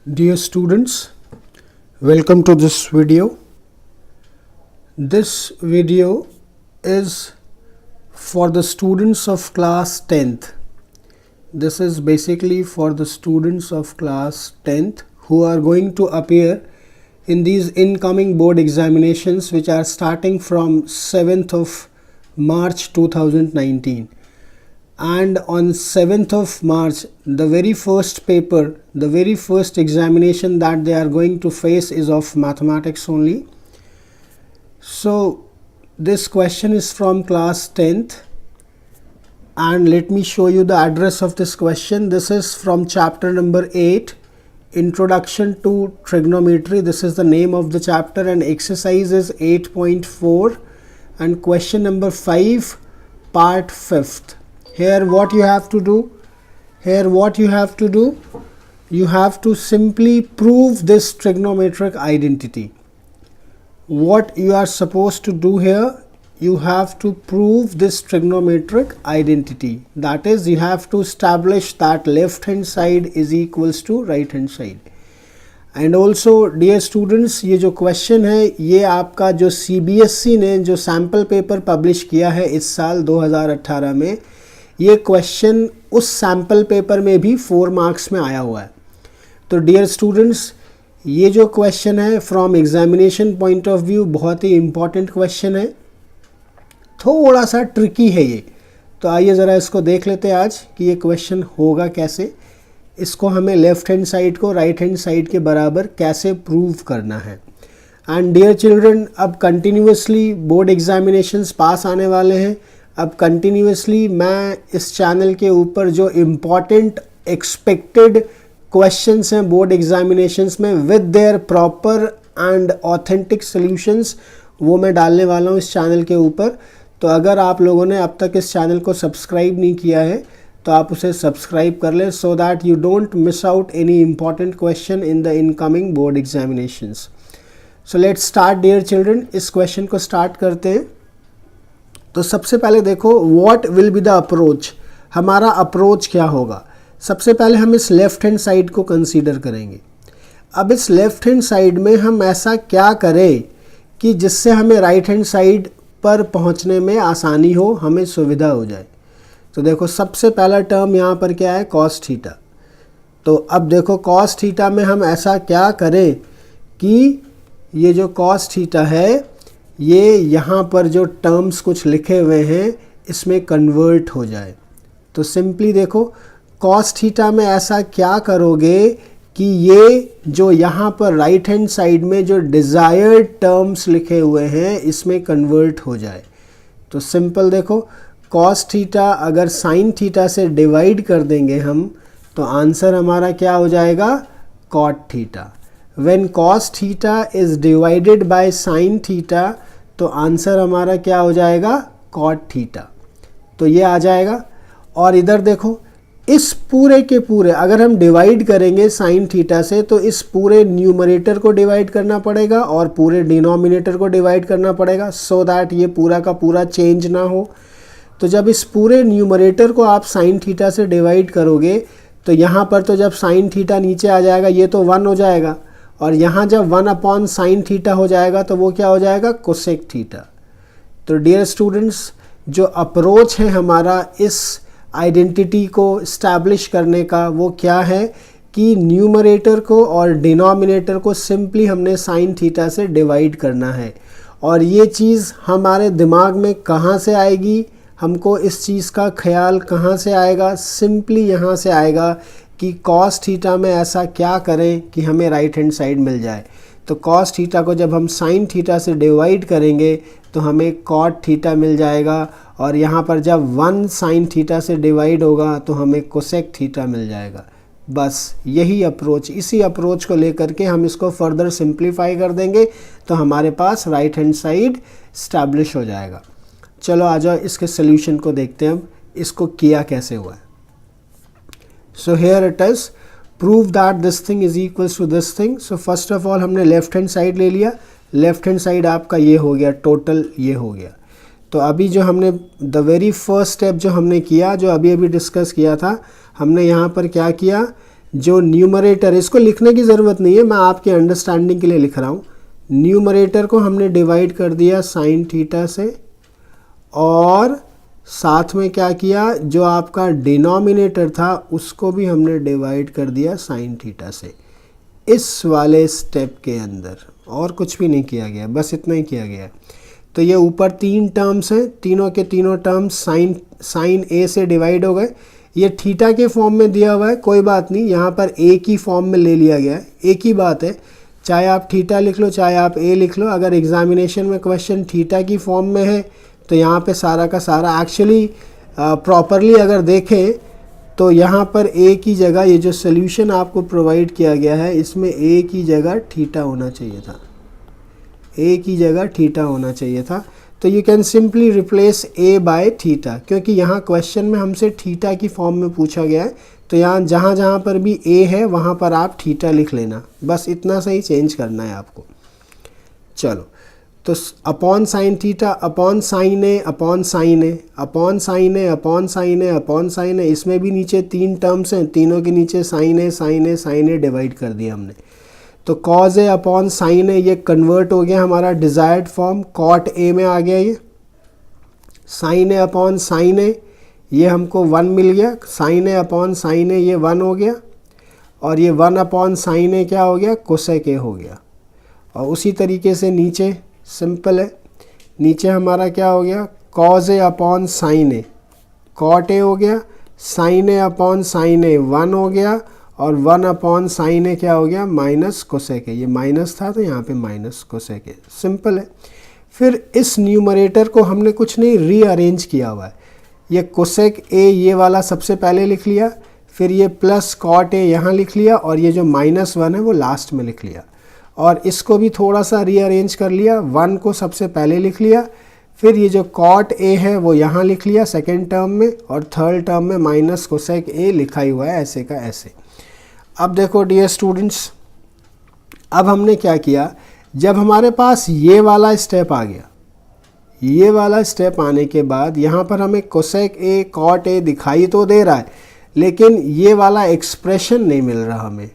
Dear students, welcome to this video. This video is for the students of class 10th. This is basically for the students of class 10th who are going to appear in these incoming board examinations which are starting from 7th of March 2019. And on 7th of March, the very first paper, the very first examination that they are going to face is of mathematics only. So this question is from class 10th, and let me show you the address of this question. This is from chapter number 8, Introduction to Trigonometry. This is the name of the chapter, and exercise is 8.4 and question number 5, part 5th. Here what you have to do, you have to simply prove this trigonometric identity. What you are supposed to do here, you have to prove this trigonometric identity. That is, you have to establish that left hand side is equals to right hand side. And also dear students, ये जो question है ये आपका जो CBSE ने जो sample paper publish किया है इस साल 2018 में, ये क्वेश्चन उस सैम्पल पेपर में भी 4 मार्क्स में आया हुआ है. तो डियर स्टूडेंट्स, ये जो क्वेश्चन है from examination point of view बहुत ही इम्पॉर्टेंट क्वेश्चन है, थोड़ा सा ट्रिकी है ये. तो आइए ज़रा इसको देख लेते हैं आज कि ये क्वेश्चन होगा कैसे. इसको हमें लेफ़्ट हैंड साइड को राइट हैंड साइड के बराबर कैसे प्रूव करना है. एंड डियर चिल्ड्रन, अब कंटिन्यूसली बोर्ड एग्जामिनेशंस पास आने वाले हैं. अब कंटिन्यूसली मैं इस चैनल के ऊपर जो इम्पॉर्टेंट एक्सपेक्टेड क्वेश्चंस हैं बोर्ड एग्जामिनेशंस में with their proper and authentic solutions, वो मैं डालने वाला हूँ इस चैनल के ऊपर. तो अगर आप लोगों ने अब तक इस चैनल को सब्सक्राइब नहीं किया है तो आप उसे सब्सक्राइब कर लें, so that you don't miss out any important question in the incoming board examinations. So let's start dear children. इस क्वेश्चन को स्टार्ट करते हैं. तो सबसे पहले देखो, what will be the approach. हमारा अप्रोच क्या होगा. सबसे पहले हम इस लेफ़्ट हैंड साइड को कंसीडर करेंगे. अब इस लेफ़्ट हैंड साइड में हम ऐसा क्या करें कि जिससे हमें राइट हैंड साइड पर पहुंचने में आसानी हो, हमें सुविधा हो जाए. तो देखो, सबसे पहला टर्म यहाँ पर क्या है, कॉस थीटा. तो अब देखो, कॉस थीटा में हम ऐसा क्या करें कि ये जो कॉस थीटा है ये यहाँ पर जो टर्म्स कुछ लिखे हुए हैं इसमें कन्वर्ट हो जाए. तो सिंपली देखो, कॉस थीटा में ऐसा क्या करोगे कि ये जो यहाँ पर राइट हैंड साइड में जो डिज़ायर्ड टर्म्स लिखे हुए हैं इसमें कन्वर्ट हो जाए. तो सिंपल देखो, कॉस थीटा अगर साइन थीटा से डिवाइड कर देंगे हम तो आंसर हमारा क्या हो जाएगा, cot theta. When cos theta is divided by sine theta तो आंसर हमारा क्या हो जाएगा, कॉट थीटा. तो ये आ जाएगा. और इधर देखो, इस पूरे के पूरे अगर हम डिवाइड करेंगे साइन थीटा से तो इस पूरे न्यूमरेटर को डिवाइड करना पड़ेगा और पूरे डिनोमिनेटर को डिवाइड करना पड़ेगा, सो दैट ये पूरा का पूरा चेंज ना हो. तो जब इस पूरे न्यूमरेटर को आप साइन थीटा से डिवाइड करोगे तो यहाँ पर तो जब साइन थीटा नीचे आ जाएगा ये तो 1 हो जाएगा, और यहाँ जब 1 अपॉन साइन थीटा हो जाएगा तो वो क्या हो जाएगा, कोसेक थीटा. तो डियर स्टूडेंट्स, जो अप्रोच है हमारा इस आइडेंटिटी को इस्टेब्लिश करने का वो क्या है कि न्यूमरेटर को और डिनोमिनेटर को सिंपली हमने साइन थीटा से डिवाइड करना है. और ये चीज़ हमारे दिमाग में कहाँ से आएगी, हमको इस चीज़ का ख्याल कहाँ से आएगा, सिंपली यहाँ से आएगा कि कॉस थीटा में ऐसा क्या करें कि हमें राइट हैंड साइड मिल जाए. तो कॉस थीटा को जब हम साइन थीटा से डिवाइड करेंगे तो हमें कॉट थीटा मिल जाएगा, और यहाँ पर जब 1 साइन थीटा से डिवाइड होगा तो हमें कोसेक थीटा मिल जाएगा. बस यही अप्रोच, इसी अप्रोच को लेकर के हम इसको फर्दर सिंप्लीफाई कर देंगे तो हमारे पास राइट हैंड साइड स्टैब्लिश हो जाएगा. चलो आ जाओ, इसके सोल्यूशन को देखते हैं हम इसको किया कैसे हुआ है. So here it is, prove that this thing is equals to this thing. So first of all हमने लेफ्ट हैंड साइड ले लिया. लेफ्ट हैंड साइड आपका ये हो गया, टोटल ये हो गया. तो अभी जो हमने द वेरी फर्स्ट स्टेप जो हमने किया, जो अभी अभी डिस्कस किया था, हमने यहाँ पर क्या किया जो न्यूमरेटर, इसको लिखने की ज़रूरत नहीं है, मैं आपके अंडरस्टैंडिंग के लिए लिख रहा हूँ। न्यूमरेटर को हमने डिवाइड कर दिया साइन थीटा से, और साथ में क्या किया, जो आपका डिनोमिनेटर था उसको भी हमने डिवाइड कर दिया साइन थीटा से, इस वाले स्टेप के अंदर। और कुछ भी नहीं किया गया, बस इतना ही किया गया। तो ये ऊपर 3 टर्म्स हैं, तीनों के तीनों टर्म्स साइन ए से डिवाइड हो गए। ये थीटा के फॉर्म में दिया हुआ है, कोई बात नहीं, यहाँ पर ए की फॉर्म में ले लिया गया है। एक ही बात है, चाहे आप थीटा लिख लो चाहे आप ए लिख लो। अगर एग्जामिनेशन में क्वेश्चन थीटा की फॉर्म में है तो यहाँ पे सारा का सारा एक्चुअली प्रॉपरली अगर देखें तो यहाँ पर ए की जगह, ये जो सोल्यूशन आपको प्रोवाइड किया गया है इसमें ए की जगह थीटा होना चाहिए था, ए की जगह थीटा होना चाहिए था। तो you can simply replace A by theta, क्योंकि यहाँ क्वेश्चन में हमसे थीटा की फॉर्म में पूछा गया है। तो यहाँ जहाँ जहाँ पर भी ए है वहाँ पर आप थीटा लिख लेना, बस इतना सही चेंज करना है आपको। चलो, तो upon sine theta upon sine A upon sine A upon sine A upon sine A upon sine A, इसमें भी नीचे 3 टर्म्स हैं, तीनों के नीचे sine A sine A sine A divide कर दिया हमने। तो cos A upon sine A ये कन्वर्ट हो गया हमारा डिज़ायर्ड फॉर्म, कॉट ए में आ गया ये। Sign A upon sine A ये हमको 1 मिल गया, sine A upon sine A ये 1 हो गया, और ये 1 अपॉन साइन ए क्या हो गया, कोसेक ए हो गया। और उसी तरीके से नीचे सिंपल है, नीचे हमारा क्या हो गया, cos A upon sine A cot A हो गया, sine A upon sine A 1 हो गया, और 1 अपॉन साइन ए क्या हो गया, माइनस कोसेक ए। ये माइनस था तो यहाँ पे माइनस कोसेक ए, सिंपल है। फिर इस न्यूमरेटर को हमने कुछ नहीं रीअरेंज किया हुआ है। ये कोसेक ए ये वाला सबसे पहले लिख लिया, फिर ये प्लस कॉट ए यहाँ लिख लिया, और ये जो -1 है वो लास्ट में लिख लिया। और इसको भी थोड़ा सा रीअरेंज कर लिया, 1 को सबसे पहले लिख लिया, फिर ये जो कॉट ए है वो यहाँ लिख लिया सेकेंड टर्म में, और थर्ड टर्म में माइनस कोसेक ए लिखा ही हुआ है ऐसे का ऐसे। अब देखो डियर स्टूडेंट्स, अब हमने क्या किया, जब हमारे पास ये वाला स्टेप आ गया, ये वाला स्टेप आने के बाद यहाँ पर हमें कोसेक ए कॉट ए दिखाई तो दे रहा है, लेकिन ये वाला एक्सप्रेशन नहीं मिल रहा हमें,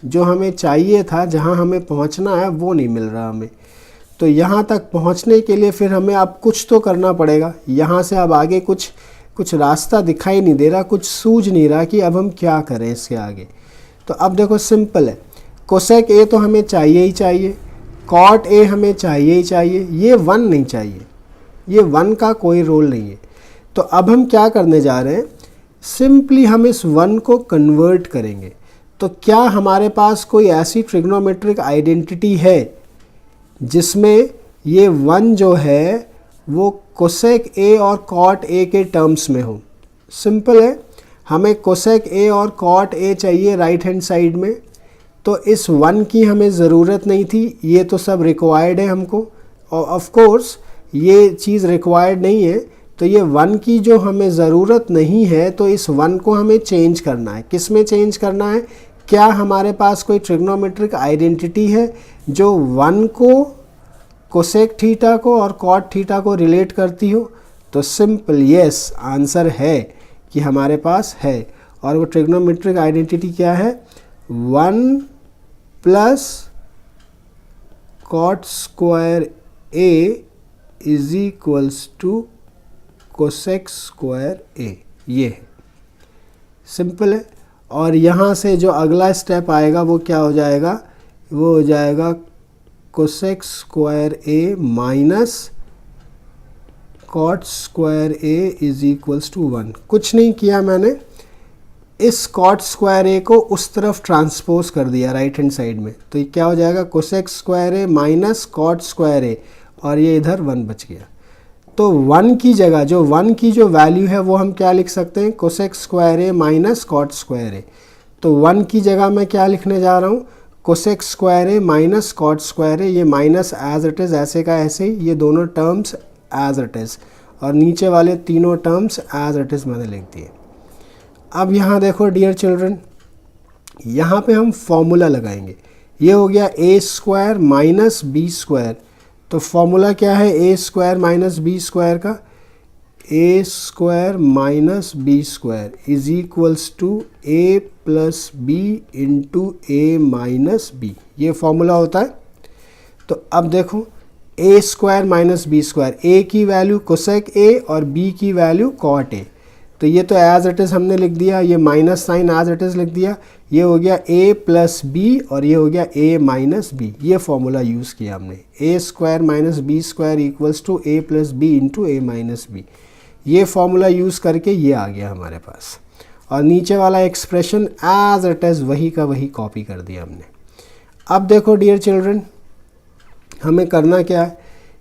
जो हमें चाहिए था, जहाँ हमें पहुँचना है वो नहीं मिल रहा हमें। तो यहाँ तक पहुँचने के लिए फिर हमें अब कुछ तो करना पड़ेगा। यहाँ से अब आगे कुछ रास्ता दिखाई नहीं दे रहा, कुछ सूझ नहीं रहा कि अब हम क्या करें इसके आगे। तो अब देखो सिंपल है, कोसेक ए तो हमें चाहिए ही चाहिए, कॉट ए हमें चाहिए ही चाहिए, ये 1 नहीं चाहिए, ये 1 का कोई रोल नहीं है। तो अब हम क्या करने जा रहे हैं, सिंपली हम इस 1 को कन्वर्ट करेंगे। तो क्या हमारे पास कोई ऐसी ट्रिग्नोमेट्रिक आइडेंटिटी है जिसमें ये 1 जो है वो कोसेक ए और कॉट ए के टर्म्स में हो? सिंपल है, हमें कोसेक ए और कॉट ए चाहिए राइट हैंड साइड में, तो इस 1 की हमें ज़रूरत नहीं थी, ये तो सब रिक्वायर्ड है हमको। और ऑफ कोर्स ये चीज़ रिक्वायर्ड नहीं है, तो ये 1 की जो हमें ज़रूरत नहीं है, तो इस 1 को हमें चेंज करना है। किस में चेंज करना है? क्या हमारे पास कोई ट्रिग्नोमेट्रिक आइडेंटिटी है जो 1 को, कोसेक थीटा को और कॉट थीटा को रिलेट करती हो? तो सिंपल यस आंसर है कि हमारे पास है। और वो ट्रिग्नोमेट्रिक आइडेंटिटी क्या है? 1 plus cot square A is equals to cosec square A, ये है, सिंपल है। और यहाँ से जो अगला स्टेप आएगा वो क्या हो जाएगा? वो हो जाएगा cosec square A minus cot square A is equals to 1। कुछ नहीं किया मैंने, इस कॉट स्क्वायर ए को उस तरफ ट्रांसपोज कर दिया राइट हैंड साइड में, तो ये क्या हो जाएगा? Cosec square A minus cot square ए, और ये इधर 1 बच गया। तो 1 की जगह जो 1 की जो वैल्यू है वो हम क्या लिख सकते हैं? Cosec square A minus cot square ए। तो 1 की जगह मैं क्या लिखने जा रहा हूँ? Cosec square A minus cot square A, ये माइनस एज इट इज़ ऐसे का ऐसे ही, ये दोनों टर्म्स एज इट इज़, और नीचे वाले तीनों टर्म्स एज इट इज़ मैंने लिख दिए। अब यहाँ देखो डियर चिल्ड्रन, यहाँ पे हम फॉर्मूला लगाएंगे। ये हो गया A square minus B square. तो फॉर्मूला क्या है A square minus B square का? A square minus B square is equals to A plus B into A minus B, ये फॉर्मूला होता है। तो अब देखो A square minus B square, A की वैल्यू कोसेक ए और बी की वैल्यू कॉट ए, तो ये तो एज इट इज़ हमने लिख दिया, ये minus sine as it is लिख दिया, ये हो गया ए प्लस बी और ये हो गया ए माइनस बी, ये फॉर्मूला यूज़ किया हमने, A square minus B square equals to A plus B into A minus B, ये फॉर्मूला यूज़ करके ये आ गया हमारे पास। और नीचे वाला एक्सप्रेशन एज इट इज़ वही का वही कॉपी कर दिया हमने। अब देखो डियर चिल्ड्रन, हमें करना क्या है,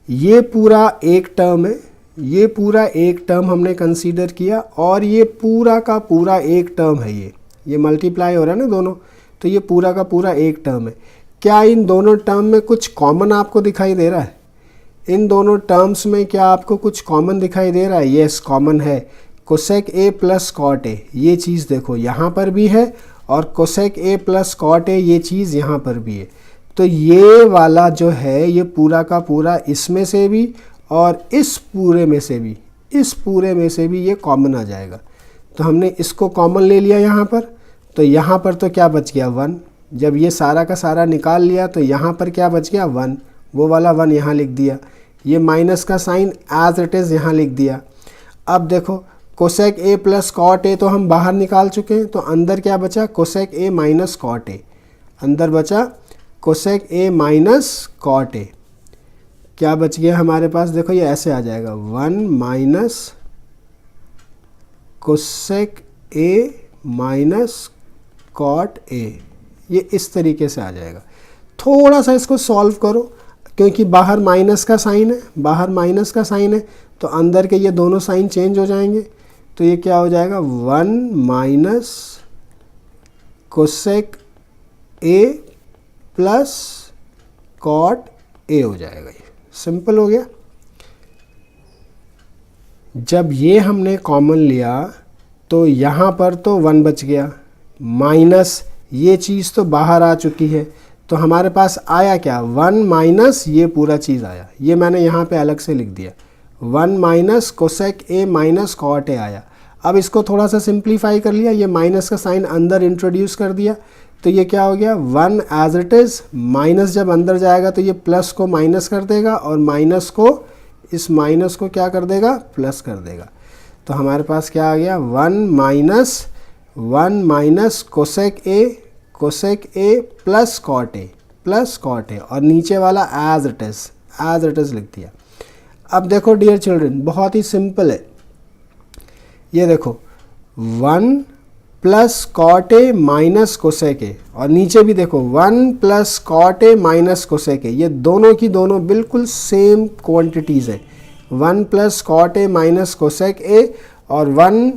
ये पूरा एक टर्म है, ये पूरा एक टर्म हमने कंसीडर किया और ये पूरा का पूरा एक टर्म है, ये मल्टीप्लाई हो रहा है ना दोनों, तो ये पूरा का पूरा एक टर्म है। क्या इन दोनों टर्म में कुछ कॉमन आपको दिखाई दे रहा है? इन दोनों टर्म्स में क्या आपको कुछ कॉमन दिखाई दे रहा है? यस, कॉमन है, cosec A plus cot A, ये चीज़ देखो यहाँ पर भी है और cosec A plus cot A ये चीज़ यहाँ पर भी है। तो ये वाला जो है ये पूरा का पूरा इसमें से भी और इस पूरे में से भी, इस पूरे में से भी ये कॉमन आ जाएगा। तो हमने इसको कॉमन ले लिया यहाँ पर, तो यहाँ पर तो क्या बच गया 1, जब ये सारा का सारा निकाल लिया तो यहाँ पर क्या बच गया 1, वो वाला 1 यहाँ लिख दिया, ये माइनस का साइन एज इट इज़ यहाँ लिख दिया। अब देखो cosec A plus cot A तो हम बाहर निकाल चुके हैं, तो अंदर क्या बचा, cosec A minus cot A, अंदर बचा cosec A minus cot A, क्या बच गया हमारे पास, देखो ये ऐसे आ जाएगा 1 minus cosec A minus cot A, ये इस तरीके से आ जाएगा। थोड़ा सा इसको सॉल्व करो, क्योंकि बाहर माइनस का साइन है, बाहर माइनस का साइन है, तो अंदर के ये दोनों साइन चेंज हो जाएंगे, तो ये क्या हो जाएगा 1 minus cosec A plus cot A हो जाएगा। ये सिंपल हो गया। जब ये हमने कॉमन लिया तो यहाँ पर तो 1 बच गया, माइनस ये चीज़ तो बाहर आ चुकी है, तो हमारे पास आया क्या 1 माइनस ये पूरा चीज़ आया, ये मैंने यहाँ पे अलग से लिख दिया, 1 minus cosec A minus cot A आया। अब इसको थोड़ा सा सिंप्लीफाई कर लिया, ये माइनस का साइन अंदर इंट्रोड्यूस कर दिया, तो ये क्या हो गया 1 एज इट इज़, माइनस जब अंदर जाएगा तो ये प्लस को माइनस कर देगा और माइनस को, इस माइनस को क्या कर देगा, प्लस कर देगा। तो हमारे पास क्या आ गया 1 minus cosec A plus cot A, और नीचे वाला एज इट इज़ लिख दिया। अब देखो डियर चिल्ड्रन, बहुत ही सिंपल है, ये देखो 1 plus cot A minus cosec A, और नीचे भी देखो 1 plus cot A minus cosec A, ये दोनों की दोनों बिल्कुल सेम क्वांटिटीज़ है, 1 plus cot A minus cosec A और 1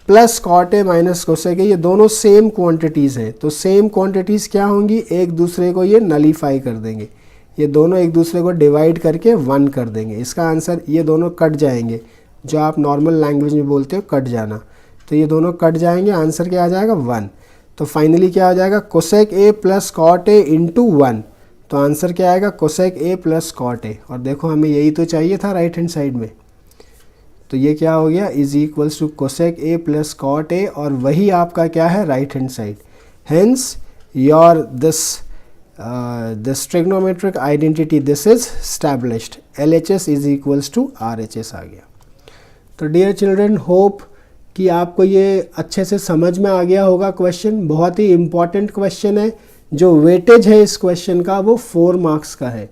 plus cot A minus cosec A, ये दोनों सेम क्वांटिटीज़ हैं। तो सेम क्वांटिटीज़ क्या होंगी, एक दूसरे को ये नलीफाई कर देंगे, ये दोनों एक दूसरे को डिवाइड करके 1 कर देंगे। इसका आंसर ये दोनों कट जाएंगे, जो आप नॉर्मल लैंग्वेज में बोलते हो कट जाना, तो ये दोनों कट जाएंगे, आंसर क्या आ जाएगा 1। तो फाइनली क्या हो जाएगा cosec A plus cot A into 1, तो आंसर क्या आएगा cosec A plus cot A. और देखो हमें यही तो चाहिए था राइट हैंड साइड में, तो ये क्या हो गया is equals to cosec A plus cot A, और वही आपका क्या है right hand side. Hence your this trigonometric identity this is established, LHS is equals to RHS आ गया। तो डियर चिल्ड्रन, होप कि आपको ये अच्छे से समझ में आ गया होगा। क्वेश्चन बहुत ही इम्पॉर्टेंट क्वेश्चन है, जो वेटेज है इस क्वेश्चन का वो 4 मार्क्स का है।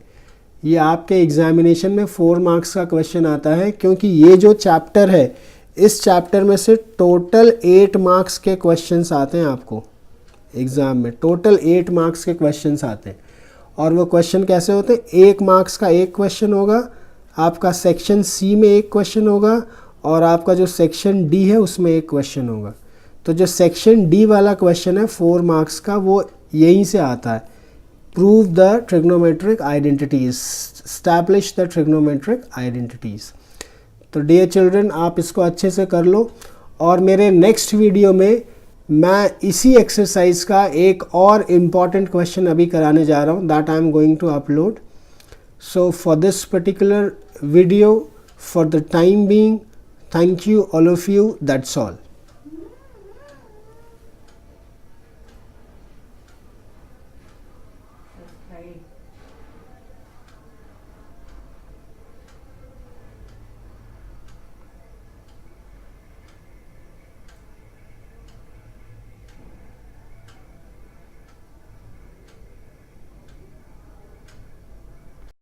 ये आपके एग्जामिनेशन में 4 मार्क्स का क्वेश्चन आता है, क्योंकि ये जो चैप्टर है, इस चैप्टर में से टोटल 8 मार्क्स के क्वेश्चंस आते हैं आपको एग्ज़ाम में, टोटल 8 मार्क्स के क्वेश्चंस आते हैं। और वो क्वेश्चन कैसे होते हैं, 1 मार्क्स का एक क्वेश्चन होगा, आपका सेक्शन C में एक क्वेश्चन होगा, और आपका जो सेक्शन D है उसमें एक क्वेश्चन होगा। तो जो सेक्शन D वाला क्वेश्चन है 4 मार्क्स का, वो यहीं से आता है, prove the trigonometric identities, establish the trigonometric identities. तो डियर चिल्ड्रन, आप इसको अच्छे से कर लो, और मेरे नेक्स्ट वीडियो में मैं इसी एक्सरसाइज का एक और इम्पॉर्टेंट क्वेश्चन अभी कराने जा रहा हूँ, that I am going to upload. So for this particular video, for the time being, Thank you all of you. That's all. Okay.